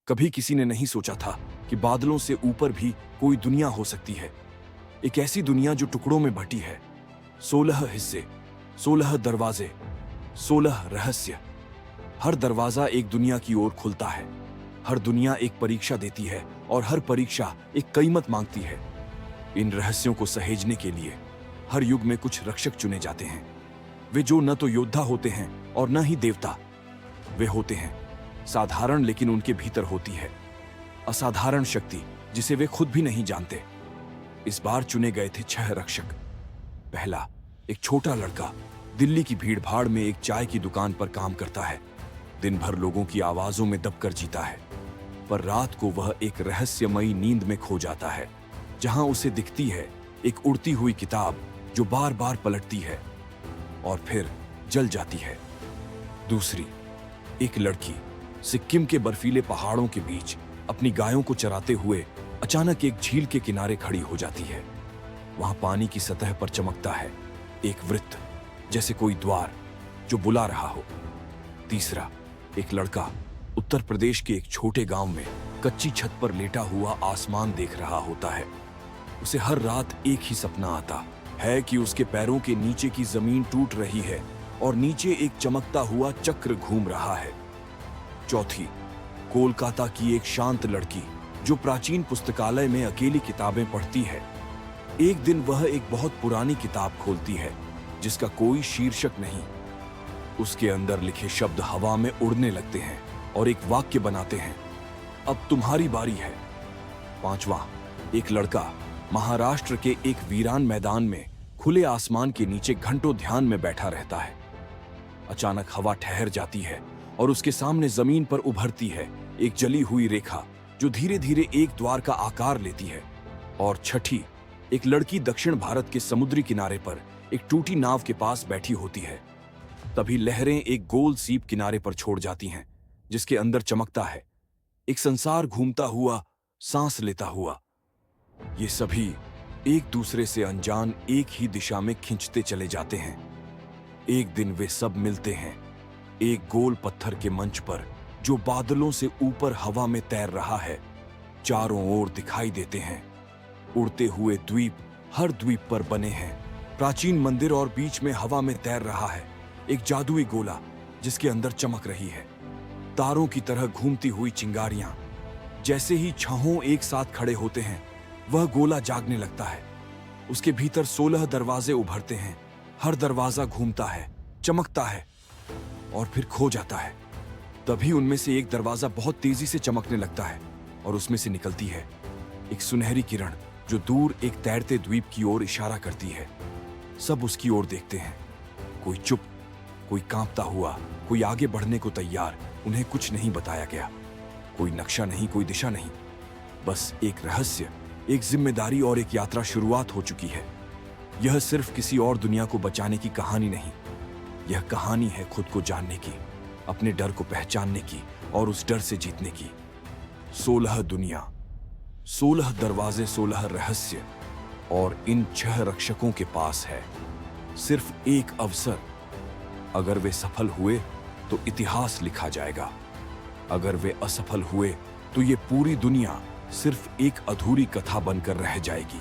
कभी किसी ने नहीं सोचा था कि बादलों से ऊपर भी कोई दुनिया हो सकती है। एक ऐसी दुनिया जो टुकड़ों में बटी है। 16 हिस्से, 16 दरवाजे, 16 रहस्य। हर दरवाजा एक दुनिया की ओर खुलता है। हर दुनिया एक परीक्षा देती है और हर परीक्षा एक कीमत मांगती है। इन रहस्यों को सहेजने के लिए हर युग में कुछ रक्षक चुने जाते हैं। वे जो न तो योद्धा होते हैं और न ही देवता। वे होते हैं साधारण, लेकिन उनके भीतर होती है असाधारण शक्ति जिसे वे खुद भी नहीं जानते। इस बार चुने गए थे 6 रक्षक। पहला, एक छोटा लड़का दिल्ली की भीड़ भाड़ में एक चाय की दुकान पर काम करता है। दिन भर लोगों की आवाजों में दबकर जीता है, पर रात को वह एक रहस्यमयी नींद में खो जाता है, जहां उसे दिखती है एक उड़ती हुई किताब जो बार बार पलटती है और फिर जल जाती है। दूसरी, एक लड़की सिक्किम के बर्फीले पहाड़ों के बीच अपनी गायों को चराते हुए अचानक एक झील के किनारे खड़ी हो जाती है। वहां पानी की सतह पर चमकता है एक वृत्त, जैसे कोई द्वार जो बुला रहा हो। तीसरा, एक लड़का उत्तर प्रदेश के एक छोटे गांव में कच्ची छत पर लेटा हुआ आसमान देख रहा होता है। उसे हर रात एक ही सपना आता है कि उसके पैरों के नीचे की जमीन टूट रही है और नीचे एक चमकता हुआ चक्र घूम रहा है। चौथी, कोलकाता की एक शांत लड़की जो प्राचीन पुस्तकालय में अकेली किताबें पढ़ती है। एक दिन वह एक बहुत पुरानी किताब खोलती है जिसका कोई शीर्षक नहीं। उसके अंदर लिखे शब्द हवा में उड़ने लगते हैं और एक वाक्य बनाते हैं, अब तुम्हारी बारी है। पांचवा, एक लड़का महाराष्ट्र के एक वीरान मैदान में खुले आसमान के नीचे घंटों ध्यान में बैठा रहता है। अचानक हवा ठहर जाती है और उसके सामने जमीन पर उभरती है एक जली हुई रेखा जो धीरे धीरे एक द्वार का आकार लेती है। और छठी, एक लड़की दक्षिण भारत के समुद्री किनारे पर एक टूटी नाव के पास बैठी होती है। तभी लहरें एक गोल सीप किनारे पर छोड़ जाती हैं, जिसके अंदर चमकता है एक संसार घूमता हुआ, सांस लेता हुआ। ये सभी एक दूसरे से अनजान एक ही दिशा में खींचते चले जाते हैं। एक दिन वे सब मिलते हैं एक गोल पत्थर के मंच पर जो बादलों से ऊपर हवा में तैर रहा है। चारों ओर दिखाई देते हैं उड़ते हुए द्वीप, हर द्वीप पर बने हैं प्राचीन मंदिर और बीच में हवा में तैर रहा है एक जादुई गोला जिसके अंदर चमक रही है तारों की तरह घूमती हुई चिंगारियां। जैसे ही छहों एक साथ खड़े होते हैं वह गोला जागने लगता है। उसके भीतर 16 दरवाजे उभरते हैं। हर दरवाजा घूमता है, चमकता है और फिर खो जाता है। तभी उनमें से एक दरवाजा बहुत तेजी से चमकने लगता है और उसमें से निकलती है एक सुनहरी किरण जो दूर एक तैरते द्वीप की ओर इशारा करती है। सब उसकी ओर देखते हैं, कोई चुप, कोई कांपता हुआ, कोई आगे बढ़ने को तैयार। उन्हें कुछ नहीं बताया गया, कोई नक्शा नहीं, कोई दिशा नहीं, बस एक रहस्य, एक जिम्मेदारी और एक यात्रा शुरुआत हो चुकी है। यह सिर्फ किसी और दुनिया को बचाने की कहानी नहीं, यह कहानी है खुद को जानने की, अपने डर को पहचानने की और उस डर से जीतने की। 16 दुनिया, 16 दरवाजे, 16 रहस्य और इन 6 रक्षकों के पास है सिर्फ एक अवसर। अगर वे सफल हुए तो इतिहास लिखा जाएगा, अगर वे असफल हुए तो ये पूरी दुनिया सिर्फ एक अधूरी कथा बनकर रह जाएगी।